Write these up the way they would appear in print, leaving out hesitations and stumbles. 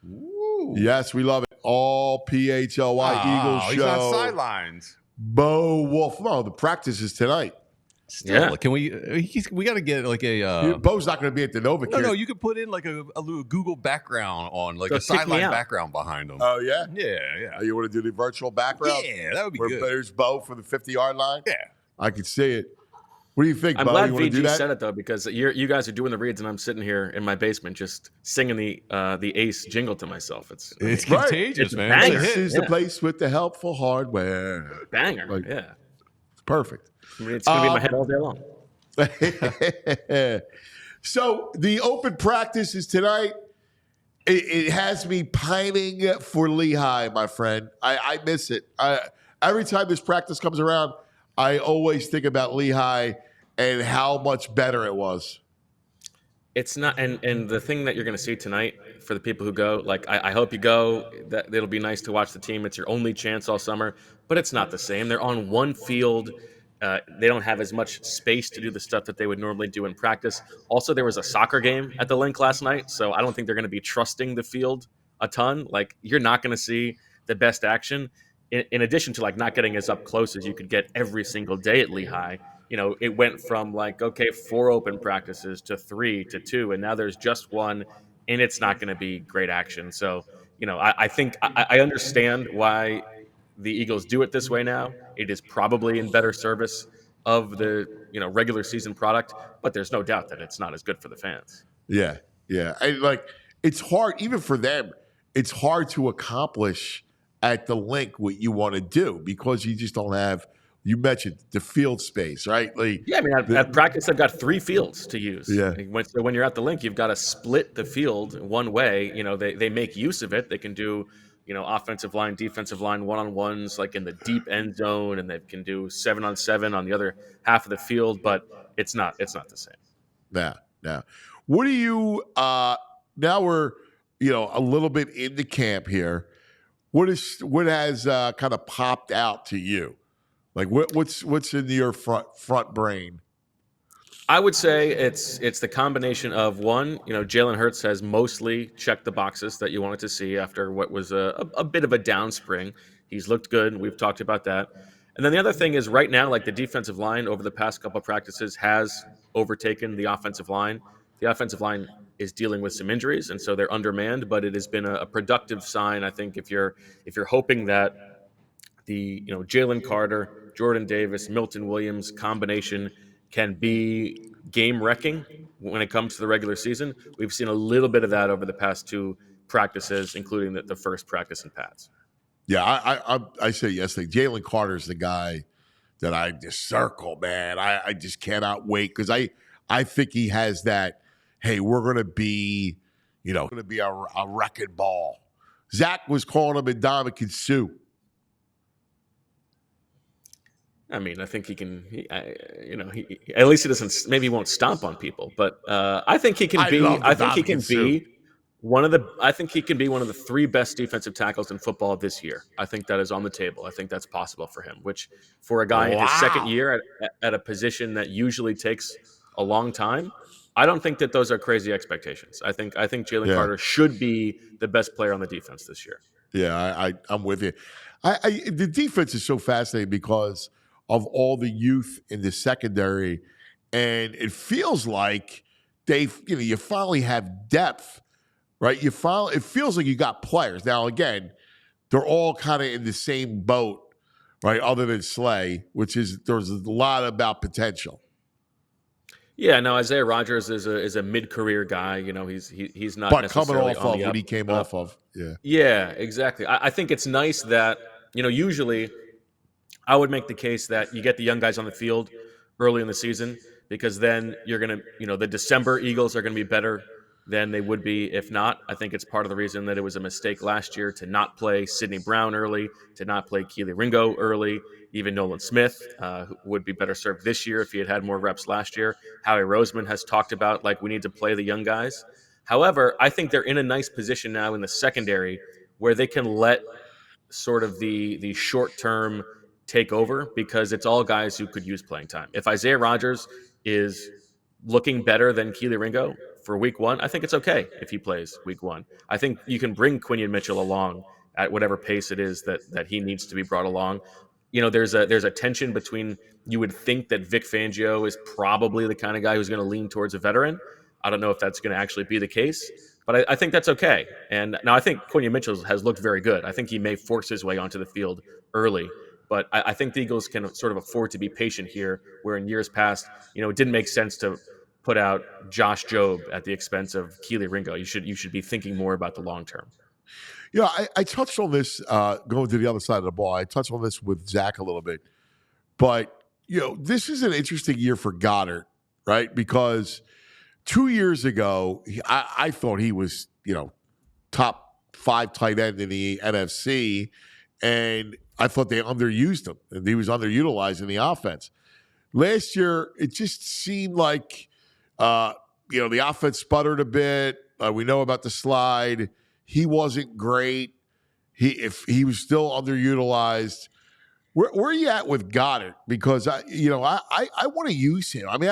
Ooh. Yes, we love it. All PHLY Eagles show. He's on sidelines. Bo Wulf. No, the practice is tonight. Still, can we got to get like a Bo's not going to be at the Nova. No, you could put in like a little Google background on like a sideline background behind him. Oh yeah, yeah. Oh, you want to do the virtual background? Yeah, that would be good. There's Bo for the 50-yard line. Yeah, I could see it. What do you think, I'm Bo? glad you want to do VG that? said it though, because you guys are doing the reads and I'm sitting here in my basement just singing the Ace jingle to myself. It's contagious, it's man. This is the place with the helpful hardware. Banger, It's perfect. I mean, it's gonna be in my head all day long. So the open practice is tonight. It has me pining for Lehigh, my friend. I miss it. Every time this practice comes around, I always think about Lehigh and how much better it was. It's not, and the thing that you're going to see tonight for the people who go, like I hope you go. That it'll be nice to watch the team. It's your only chance all summer, but it's not the same. They're on one field. They don't have as much space to do the stuff that they would normally do in practice. Also, there was a soccer game at the Linc last night, so I don't think they're going to be trusting the field a ton. Like, you're not going to see the best action. In addition to like not getting as up close as you could get every single day at Lehigh, it went from 4 open practices to 3 to 2, and now there's just one, and it's not going to be great action. So, I think I understand why the Eagles do it this way now. It is probably in better service of the regular season product, but there's no doubt that it's not as good for the fans. Yeah. And it's hard, even for them, it's hard to accomplish at the Linc what you want to do because you just don't have, you mentioned the field space, right? At practice, I've got 3 fields to use. Yeah. So when you're at the Linc, you've got to split the field one way. They make use of it. They can do, offensive line, defensive line, one-on-ones, like in the deep end zone, and they can do 7-on-7 on the other half of the field, but it's not the same. Now, what do you, now we're, a little bit into camp here. What has kind of popped out to you? Like what's in your front brain? I would say it's the combination of one, Jalen Hurts has mostly checked the boxes that you wanted to see after what was a bit of a down spring. He's looked good. We've talked about that. And then the other thing is right now, like the defensive line over the past couple of practices has overtaken the offensive line. The offensive line is dealing with some injuries, and so they're undermanned, but it has been a productive sign. I think if you're hoping that the Jalen Carter, Jordan Davis, Milton Williams combination can be game-wrecking when it comes to the regular season, we've seen a little bit of that over the past 2 practices, including the first practice in pads. Yeah, I said yesterday, Jalen Carter's the guy that I just circle, man. I just cannot wait because I think he has that, hey, we're going to be, a wrecking ball. Zach was calling him Indomitian Sue. I mean, I think he can. At least he doesn't. Maybe he won't stomp on people, but I think he can be. I think he can be one of the. I think he can be one of the 3 best defensive tackles in football this year. I think that is on the table. I think that's possible for him. Which, for a guy in his second year at a position that usually takes a long time, I don't think that those are crazy expectations. I think Jalen Carter should be the best player on the defense this year. Yeah, I'm with you. The defense is so fascinating because of all the youth in the secondary, and it feels like you finally have depth, right? It feels like you got players. Now, again, they're all kind of in the same boat, right? Other than Slay, there's a lot about potential. Yeah, no, Isaiah Rodgers is a mid-career guy. He's not. But necessarily coming off of what he came off of, Yeah, exactly. I think it's nice that usually I would make the case that you get the young guys on the field early in the season because then you're gonna, the December Eagles are gonna be better than they would be if not. I think it's part of the reason that it was a mistake last year to not play Sidney Brown early, to not play Keely Ringo early. Even Nolan Smith would be better served this year if he had more reps last year. Howie Roseman has talked about, we need to play the young guys. However, I think they're in a nice position now in the secondary where they can let sort of the short-term take over because it's all guys who could use playing time. If Isaiah Rodgers is looking better than Keely Ringo for week one, I think it's okay if he plays week one. I think you can bring Quinion Mitchell along at whatever pace it is that he needs to be brought along. There's a tension between, you would think that Vic Fangio is probably the kind of guy who's going to lean towards a veteran. I don't know if that's going to actually be the case, but I think that's okay. And now I think Quinion Mitchell has looked very good. I think he may force his way onto the field early, but I think the Eagles can sort of afford to be patient here, where in years past, it didn't make sense to put out Josh Jobe at the expense of Keely Ringo. You should be thinking more about the long term. I touched on this going to the other side of the ball. I touched on this with Zach a little bit. But, this is an interesting year for Goedert, right? Because 2 years ago, I thought he was, top 5 tight end in the NFC. And I thought they underused him. And he was underutilized in the offense. Last year, it just seemed like, the offense sputtered a bit. We know about the slide. He wasn't great. He was still underutilized. Where are you at with Goedert? Because I want to use him. I mean,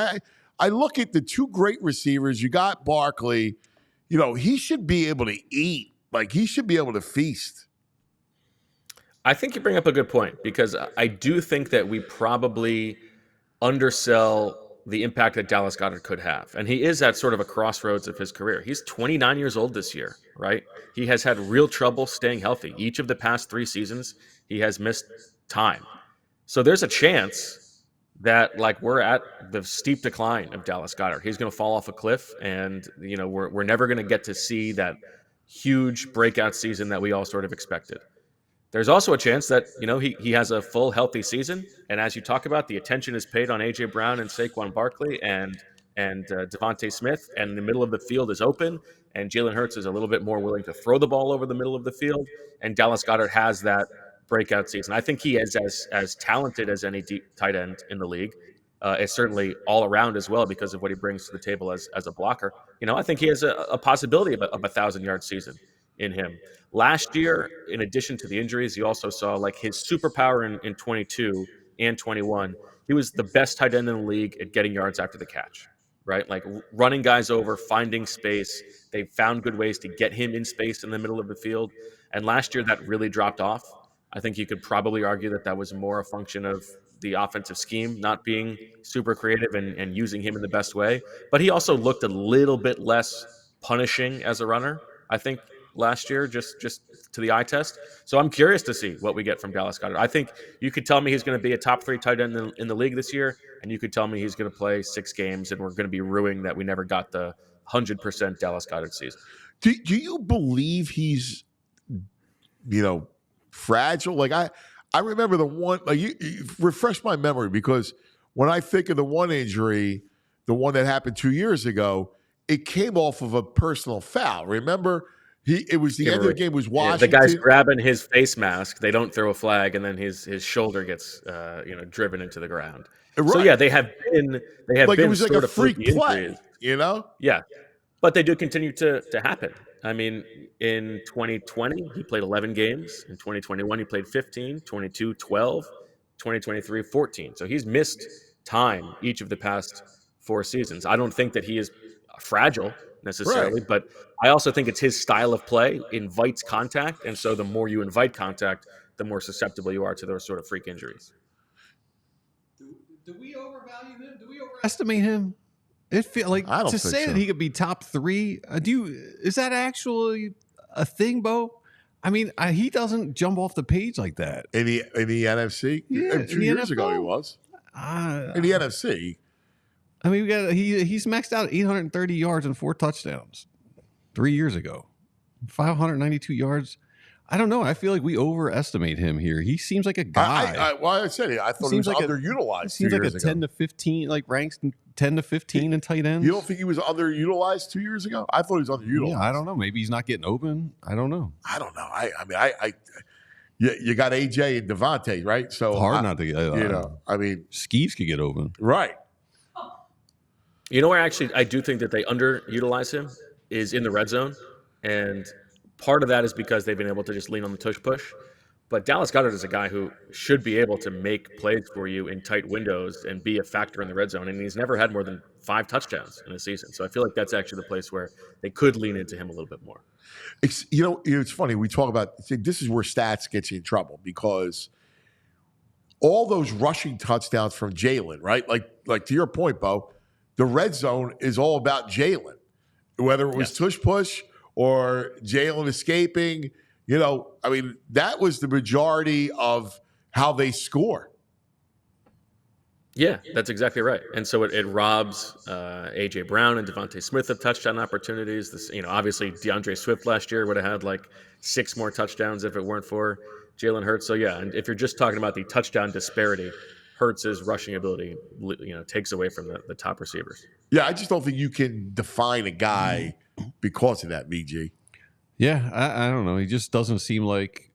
I look at the 2 great receivers. You got Barkley. He should be able to eat. Like, he should be able to feast. I think you bring up a good point, because I do think that we probably undersell the impact that Dallas Goedert could have. And he is at sort of a crossroads of his career. He's 29 years old this year, right? He has had real trouble staying healthy. Each of the past 3 seasons, he has missed time. So there's a chance that, like, we're at the steep decline of Dallas Goedert. He's going to fall off a cliff, and we're never going to get to see that huge breakout season that we all sort of expected. There's also a chance that, he has a full healthy season, and as you talk about, the attention is paid on A.J. Brown and Saquon Barkley and Devontae Smith, and the middle of the field is open, and Jalen Hurts is a little bit more willing to throw the ball over the middle of the field, and Dallas Goedert has that breakout season. I think he is as talented as any deep tight end in the league. Is certainly all around as well, because of what he brings to the table as a blocker. I think he has a possibility of a 1,000-yard season in him. Last year, in addition to the injuries, you also saw, like, his superpower in 22 and 21. He was the best tight end in the league at getting yards after the catch, right? Like, running guys over, finding space. They found good ways to get him in space in the middle of the field. And last year, that really dropped off. I think you could probably argue that was more a function of the offensive scheme not being super creative and using him in the best way. But he also looked a little bit less punishing as a runner, I think, last year, just to the eye test. So I'm curious to see what we get from Dallas Goedert. I think you could tell me he's going to be a top 3 tight end in the league this year, and you could tell me he's going to play 6 games, and we're going to be ruining that we never got the 100% Dallas Goedert season. Do you believe he's, fragile? Like, I remember the one, like, you refresh my memory, because when I think of the one injury, the one that happened 2 years ago, it came off of a personal foul. Remember? It was the end of the game was Washington. The guy's grabbing his face mask. They don't throw a flag, and then his shoulder gets driven into the ground. Right. So yeah, they have been like been it was sort like a of freak play, injuries. Yeah, but they do continue to happen. I mean, in 2020, he played 11 games. In 2021, he played 15, 22, 12, 2023, 14. So he's missed time each of the past 4 seasons. I don't think that he is fragile necessarily, right, but I also think it's his style of play invites contact, and so the more you invite contact, the more susceptible you are to those sort of freak injuries. Do we overvalue him? Do we overestimate him? It feel like to say that he could be top 3. Is that actually a thing, Bo? I mean, he doesn't jump off the page like that. In the NFC, yeah, 2 years ago he was in the NFC. I mean, he's maxed out 830 yards and 4 touchdowns 3 years ago. 592 yards. I don't know. I feel like we overestimate him here. He seems like a guy. I said it. I thought he was like underutilized. Seems like a 10 to 15, like ranks 10 to 15 in tight ends. You don't think he was underutilized 2 years ago? I thought he was underutilized. Yeah, I don't know. Maybe he's not getting open. I don't know. You got AJ and Devontae, right? So hard not to get. Skeeves could get open, right? You know where I do think that they underutilize him is in the red zone, and part of that is because they've been able to just lean on the tush push. But Dallas Goedert is a guy who should be able to make plays for you in tight windows and be a factor in the red zone. And he's never had more than 5 touchdowns in a season. So I feel like that's actually the place where they could lean into him a little bit more. It's funny. We talk about this is where stats gets you in trouble because all those rushing touchdowns from Jalen, right? Like to your point, Bo, the red zone is all about Jalen, whether it was tush push or Jalen escaping. That was the majority of how they score. Yeah, that's exactly right. And so it robs A.J. Brown and Devontae Smith of touchdown opportunities. Obviously DeAndre Swift last year would have had like 6 more touchdowns if it weren't for Jalen Hurts. So yeah, and if you're just talking about the touchdown disparity, Hurts' rushing ability, takes away from the top receivers. Yeah, I just don't think you can define a guy because of that, BG. Yeah, I don't know. He just doesn't seem like.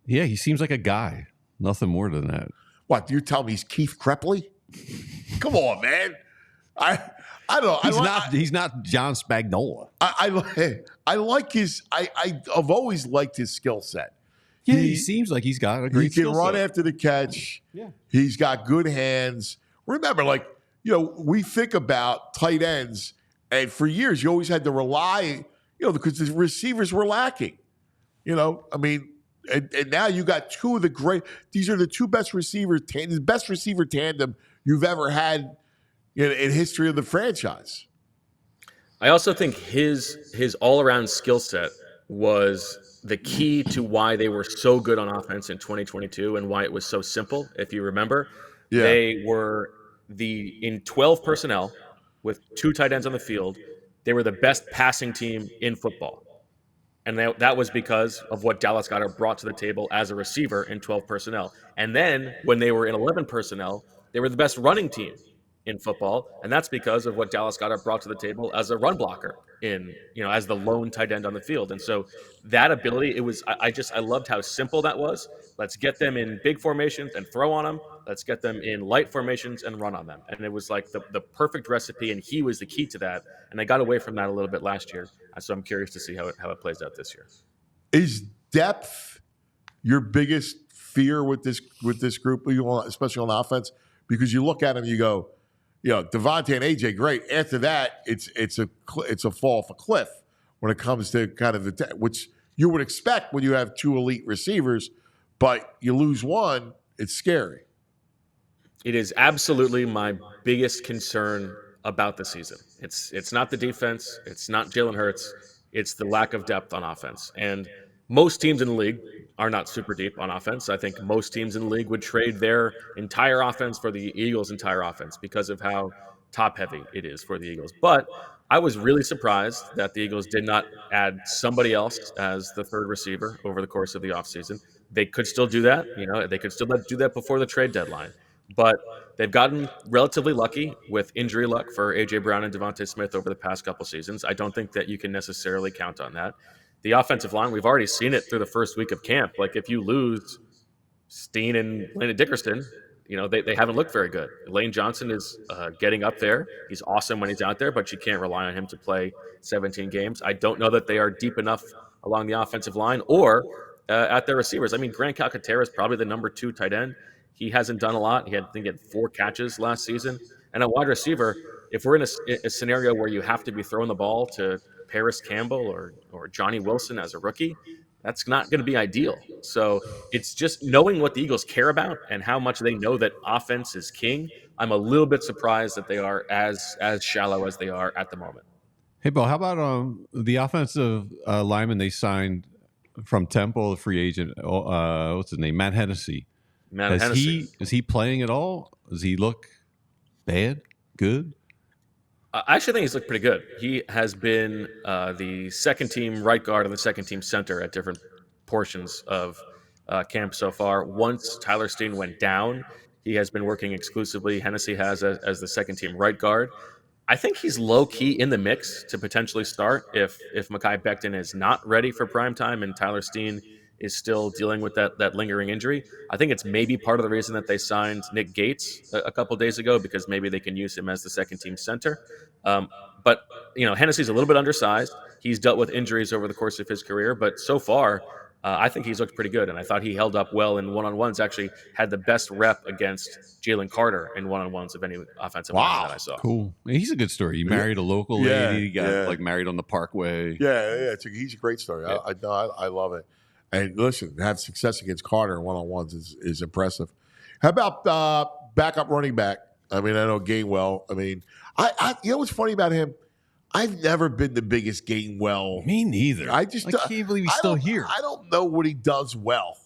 Yeah, he seems like a guy. Nothing more than that. What, you tell me he's Keith Krepley? Come on, man. I don't know. He's not John Spagnola. I like his. I've always liked his skill set. Yeah, he seems like he's got a great skill set. He can run after the catch. Yeah. He's got good hands. Remember, we think about tight ends, and for years you always had to rely, because the receivers were lacking. And now you got two of the great. These are the two best receivers, the best receiver tandem you've ever had in history of the franchise. I also think his all-around skill set was the key to why they were so good on offense in 2022 and why it was so simple. If you remember, they were in 12 personnel with 2 tight ends on the field. They were the best passing team in football. And that was because of what Dallas Goedert brought to the table as a receiver in 12 personnel. And then when they were in 11 personnel, they were the best running team in football. And that's because of what Dallas Goedert brought to the table as a run blocker as the lone tight end on the field. And so that ability, I loved how simple that was. Let's get them in big formations and throw on them. Let's get them in light formations and run on them. And it was like the perfect recipe, and he was the key to that. And they got away from that a little bit last year. So I'm curious to see how it plays out this year. Is depth your biggest fear with this group, especially on offense? Because you look at them, you go, Devontae and AJ, great. After that, it's a fall off a cliff when it comes to kind of which you would expect when you have 2 elite receivers, but you lose one, it's scary. It is absolutely my biggest concern about the season. It's not the defense. It's not Jalen Hurts. It's the lack of depth on offense. And most teams in the league are not super deep on offense. I think most teams in the league would trade their entire offense for the Eagles' entire offense because of how top-heavy it is for the Eagles. But I was really surprised that the Eagles did not add somebody else as the third receiver over the course of the offseason. They could still do that. They could still do that before the trade deadline. But they've gotten relatively lucky with injury luck for A.J. Brown and Devontae Smith over the past couple seasons. I don't think that you can necessarily count on that. The offensive line, we've already seen it through the first week of camp. Like, if you lose Steen and Landon Dickerson, they haven't looked very good. Lane Johnson is getting up there. He's awesome when he's out there, but you can't rely on him to play 17 games. I don't know that they are deep enough along the offensive line or at their receivers. I mean, Grant Calcaterra is probably the number 2 tight end. He hasn't done a lot. I think he had 4 catches last season. And a wide receiver, if we're in a scenario where you have to be throwing the ball to Paris Campbell or Johnny Wilson as a rookie, that's not going to be ideal. So it's just knowing what the Eagles care about and how much they know that offense is king. I'm a little bit surprised that they are as shallow as they are at the moment. Hey, Bo, how about the offensive lineman they signed from Temple, the free agent? What's his name? Matt Hennessy. Is he playing at all? Does he look bad? Good? I actually think he's looked pretty good. He has been the second team right guard and the second team center at different portions of camp so far. Once Tyler Steen went down, he has been working exclusively. Hennessy has as the second team right guard. I think he's low key in the mix to potentially start if Mekhi Becton is not ready for prime time and Tyler Steen is still dealing with that lingering injury. I think it's maybe part of the reason that they signed Nick Gates a couple days ago, because maybe they can use him as the second team center. But Hennessy's a little bit undersized. He's dealt with injuries over the course of his career, but so far I think he's looked pretty good, and I thought he held up well in one-on-ones. Actually, had the best rep against Jalen Carter in one-on-ones of any offensive lineman that I saw. Cool. He's a good story. He married a local lady. He got like married on the Parkway. Yeah. He's a great story. Yeah. I love it. And listen, to have success against Carter in one-on-ones is impressive. How about backup running back? I mean, I know Gainwell. I mean, I you know what's funny about him? I've never been the biggest Gainwell. Me neither. I can't believe he's still here. I don't know what he does well.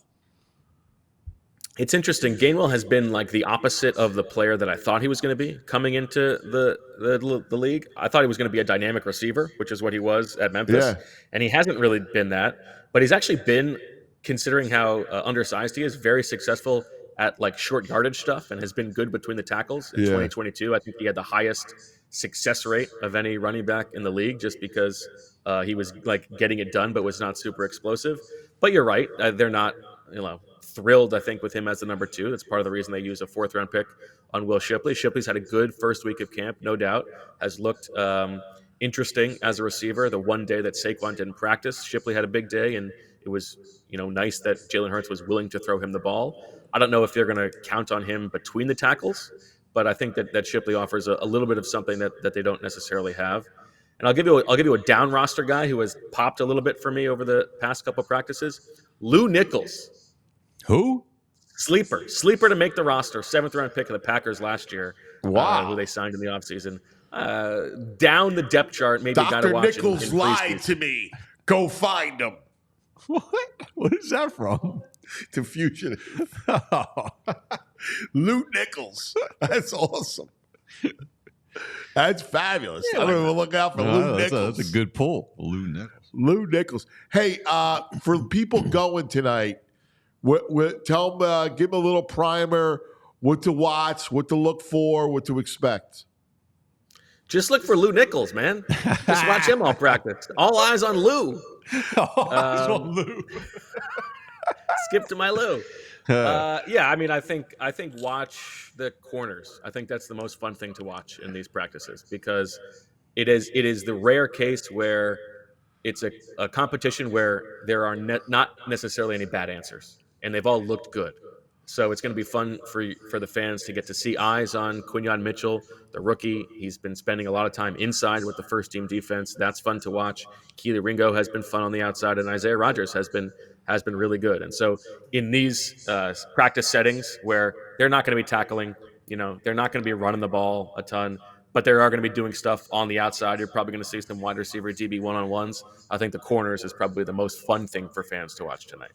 It's interesting. Gainwell has been like the opposite of the player that I thought he was going to be coming into the league. I thought he was going to be a dynamic receiver, which is what he was at Memphis. And he hasn't really been that. But he's actually been, considering how undersized he is, very successful at like short yardage stuff and has been good between the tackles in 2022. I think he had the highest success rate of any running back in the league just because he was like getting it done but was not super explosive. But you're right. They're not, thrilled, I think, with him as the number 2. That's part of the reason they use a 4th-round pick on Will Shipley. Shipley's had a good first week of camp, no doubt. Has looked interesting as a receiver. The one day that Saquon didn't practice, Shipley had a big day, and it was nice that Jalen Hurts was willing to throw him the ball. I don't know if they're going to count on him between the tackles, but I think that Shipley offers a little bit of something that they don't necessarily have. And I'll give you a down roster guy who has popped a little bit for me over the past couple of practices. Lou Nichols. Who? Sleeper to make the roster. 7th-round pick of the Packers last year. Wow. Who they signed in the offseason. Down the depth chart, maybe a guy to watch. Dr. Nichols lied to me. Go find him. What? What is that from? The Fugitive. Lou Nichols. That's awesome. That's fabulous. I'm going to look out for Lou Nichols. That's a good pull. Lou Nichols. Hey, for people going tonight, tell them, give them a little primer, what to watch, what to look for, what to expect. Just look for Lou Nichols, man. Just watch him all practice. All eyes on Lou. All eyes on Lou. Skip to my Lou. I think watch the corners. I think that's the most fun thing to watch in these practices because it is the rare case where it's a competition where there are not necessarily any bad answers, and they've all looked good. So it's going to be fun for the fans to get to see eyes on Quinyon Mitchell, the rookie. He's been spending a lot of time inside with the first-team defense. That's fun to watch. Keely Ringo has been fun on the outside, and Isaiah Rodgers has been really good. And so in these practice settings where they're not going to be tackling, they're not going to be running the ball a ton, but they are going to be doing stuff on the outside. You're probably going to see some wide receiver DB one-on-ones. I think the corners is probably the most fun thing for fans to watch tonight.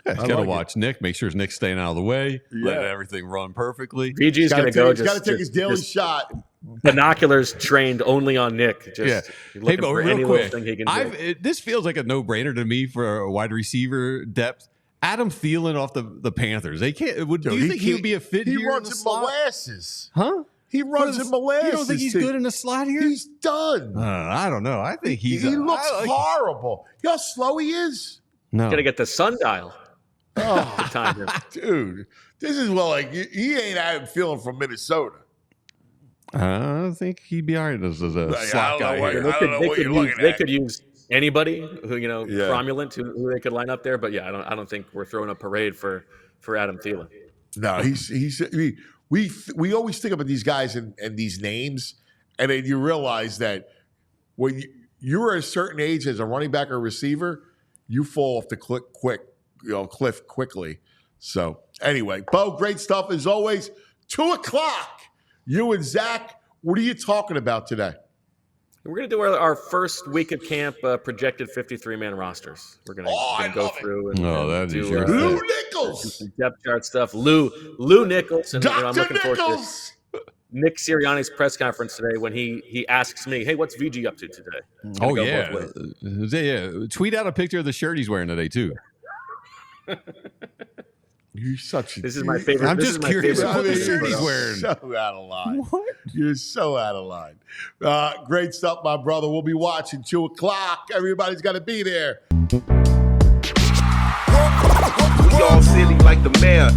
Yeah, he's got to watch Nick. Make sure Nick's staying out of the way. Let everything run perfectly. VG's going to go. He's got to take his daily shot. Binoculars trained only on Nick. Hey, but real quick, this feels like a no-brainer to me for a wide receiver depth. Adam Thielen off the Panthers. They can't. Do you think he would be a fit here? He runs in molasses. Huh? He runs in molasses. You don't think he's good in the slot here? He's done. I don't know. I think he looks horrible. You know how slow he is? No. Got to get the sundial. Oh, dude, this is he ain't Adam Thielen from Minnesota. I think he'd be all right as a slot guy here. They could use anybody who cromulent who they could line up there, but I don't think we're throwing a parade for Adam Thielen. No, we always think about these guys and these names, and then you realize that when you're at a certain age as a running back or receiver, you fall off the cliff quickly. So anyway, Bo, great stuff as always. 2:00. You and Zach, what are you talking about today? We're going to do our first week of camp projected 53-man rosters. We're going to go through and do Lou Nichols, some depth chart stuff. Lou Nichols, and I'm looking forward to Nick Sirianni's press conference today when he asks me, "Hey, what's VG up to today?" Yeah. Tweet out a picture of the shirt he's wearing today too. This is my favorite. I'm just curious what the shirt he's wearing. So out of line. What? You're so out of line. Great stuff, my brother. We'll be watching 2:00. Everybody's got to be there. We all silly like the mayor.